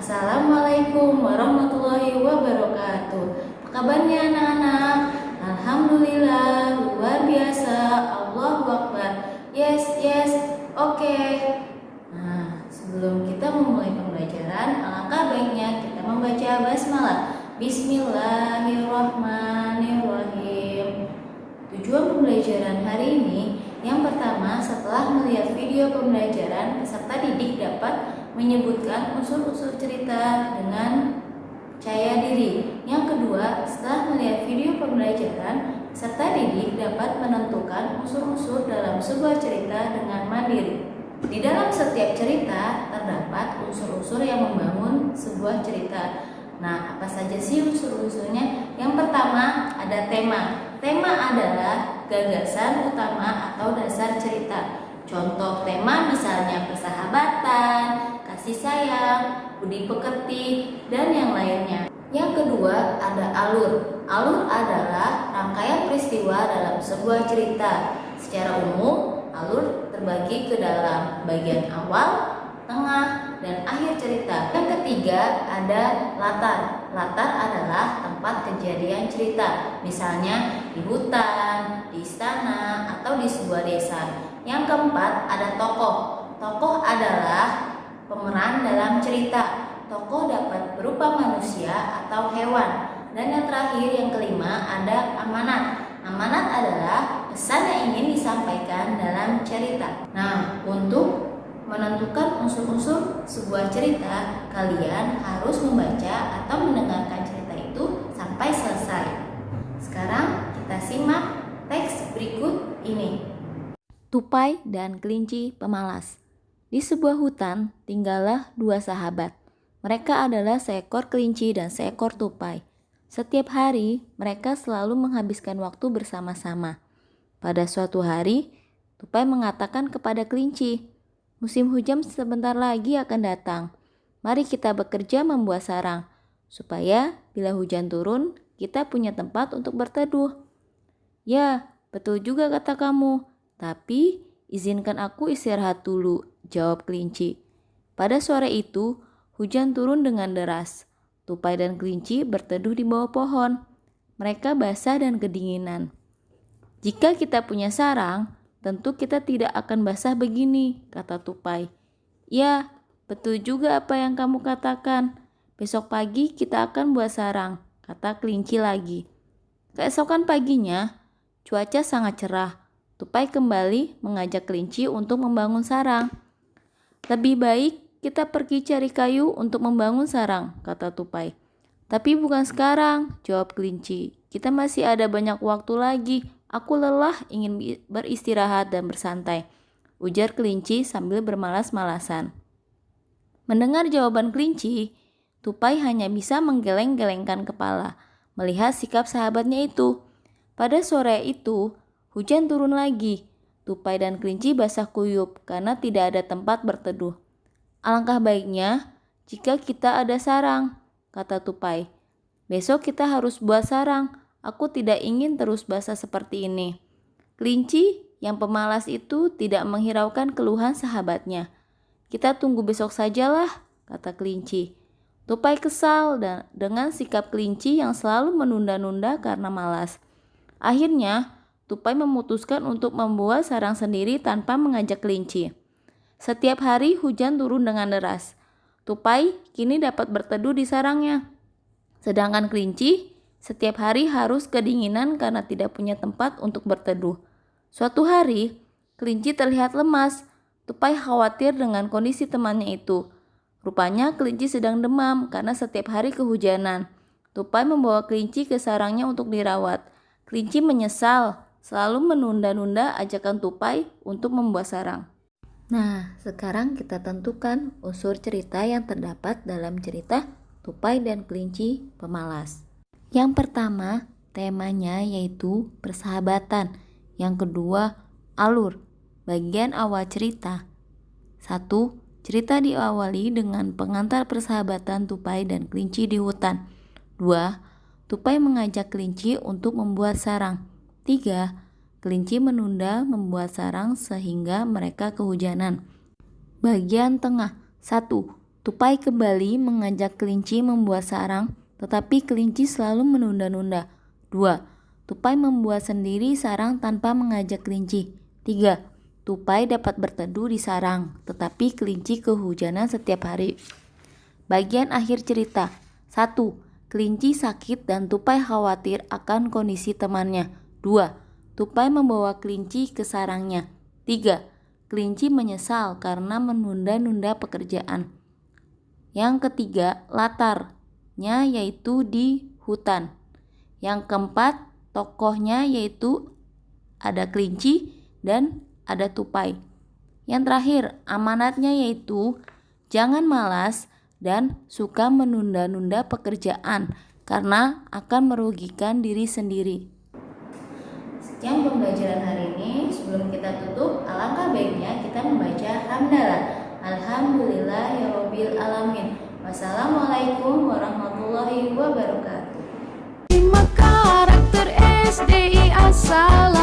Assalamualaikum warahmatullahi wabarakatuh. Apa kabarnya anak-anak? Alhamdulillah, luar biasa. Allahu Akbar. Yes, yes. Oke. Nah, sebelum kita memulai pembelajaran, alangkah baiknya kita membaca basmalah. Bismillahirrahmanirrahim. Tujuan pembelajaran hari ini, yang pertama, setelah melihat video pembelajaran, peserta didik dapat menyebutkan unsur-unsur cerita dengan percaya diri. Yang kedua, setelah melihat video pembelajaran, peserta didik dapat menentukan unsur-unsur dalam sebuah cerita dengan mandiri. Di dalam setiap cerita terdapat unsur-unsur yang membangun sebuah cerita. Nah, apa saja sih unsur-unsurnya? Yang pertama, ada tema. Tema adalah gagasan utama atau dasar cerita. Contoh tema misalnya persahabatan, kasih sayang, budi pekerti, dan yang lainnya. Yang kedua, ada alur. Alur adalah rangkaian peristiwa dalam sebuah cerita. Secara umum, alur terbagi ke dalam bagian awal, tengah, dan akhir cerita. Yang ketiga, ada latar. Latar adalah tempat kejadian cerita, misalnya di hutan, di istana, atau di sebuah desa. Yang keempat, ada tokoh. Tokoh adalah pemeran dalam cerita. Tokoh dapat berupa manusia atau hewan. Dan yang terakhir, yang kelima, ada amanat. Amanat adalah pesan yang ingin disampaikan dalam cerita. Nah, untuk menentukan unsur-unsur sebuah cerita, kalian harus membaca atau mendengarkan cerita itu sampai selesai. Sekarang kita simak teks berikut ini. Tupai dan kelinci pemalas. Di sebuah hutan tinggallah dua sahabat. Mereka adalah seekor kelinci dan seekor tupai. Setiap hari mereka selalu menghabiskan waktu bersama-sama. Pada suatu hari, tupai mengatakan kepada kelinci, "Musim hujan sebentar lagi akan datang. Mari kita bekerja membuat sarang, supaya bila hujan turun, kita punya tempat untuk berteduh." "Ya, betul juga kata kamu. Tapi izinkan aku istirahat dulu," jawab kelinci. Pada sore itu, hujan turun dengan deras. Tupai dan kelinci berteduh di bawah pohon. Mereka basah dan kedinginan. "Jika kita punya sarang, tentu kita tidak akan basah begini," kata tupai. "Ya, betul juga apa yang kamu katakan. Besok pagi kita akan buat sarang," kata kelinci lagi. Keesokan paginya, cuaca sangat cerah. Tupai kembali mengajak kelinci untuk membangun sarang. "Lebih baik kita pergi cari kayu untuk membangun sarang," kata tupai. "Tapi bukan sekarang," jawab kelinci. "Kita masih ada banyak waktu lagi. Aku lelah, ingin beristirahat dan bersantai," ujar kelinci sambil bermalas-malasan. Mendengar jawaban kelinci, tupai hanya bisa menggeleng-gelengkan kepala melihat sikap sahabatnya itu. Pada sore itu, hujan turun lagi. Tupai dan kelinci basah kuyup karena tidak ada tempat berteduh. "Alangkah baiknya jika kita ada sarang," kata tupai. "Besok kita harus buat sarang. Aku tidak ingin terus basah seperti ini." Kelinci yang pemalas itu tidak menghiraukan keluhan sahabatnya. "Kita tunggu besok sajalah," kata kelinci. Tupai kesal dengan sikap kelinci yang selalu menunda-nunda karena malas. Akhirnya, tupai memutuskan untuk membuat sarang sendiri tanpa mengajak kelinci. Setiap hari hujan turun dengan deras. Tupai kini dapat berteduh di sarangnya. Sedangkan kelinci setiap hari harus kedinginan karena tidak punya tempat untuk berteduh. Suatu hari, kelinci terlihat lemas. Tupai khawatir dengan kondisi temannya itu. Rupanya kelinci sedang demam karena setiap hari kehujanan. Tupai membawa kelinci ke sarangnya untuk dirawat. Kelinci menyesal selalu menunda-nunda ajakan tupai untuk membuat sarang. Nah, sekarang kita tentukan unsur cerita yang terdapat dalam cerita Tupai dan Kelinci Pemalas. Yang pertama, temanya yaitu persahabatan. Yang kedua, alur, bagian awal cerita. 1. Cerita diawali dengan pengantar persahabatan tupai dan kelinci di hutan. 2. Tupai mengajak kelinci untuk membuat sarang. 3. Kelinci menunda membuat sarang sehingga mereka kehujanan. Bagian tengah. 1. Tupai kembali mengajak kelinci membuat sarang, tetapi kelinci selalu menunda-nunda. 2. Tupai membuat sendiri sarang tanpa mengajak kelinci. 3. Tupai dapat berteduh di sarang, tetapi kelinci kehujanan setiap hari. Bagian akhir cerita. 1. Kelinci sakit dan Tupai khawatir akan kondisi temannya. 2. Tupai membawa kelinci ke sarangnya. 3. Kelinci menyesal karena menunda-nunda pekerjaan. Yang ketiga, latarnya yaitu di hutan. Yang keempat, tokohnya yaitu ada kelinci dan ada tupai. Yang terakhir, amanatnya yaitu jangan malas dan suka menunda-nunda pekerjaan karena akan merugikan diri sendiri. Sekian pembelajaran hari ini. Sebelum kita tutup, alangkah baiknya kita membaca hamdalah. Alhamdulillahirabbil alamin. Wassalamualaikum warahmatullahi wabarakatuh. 5 karakter SDI asal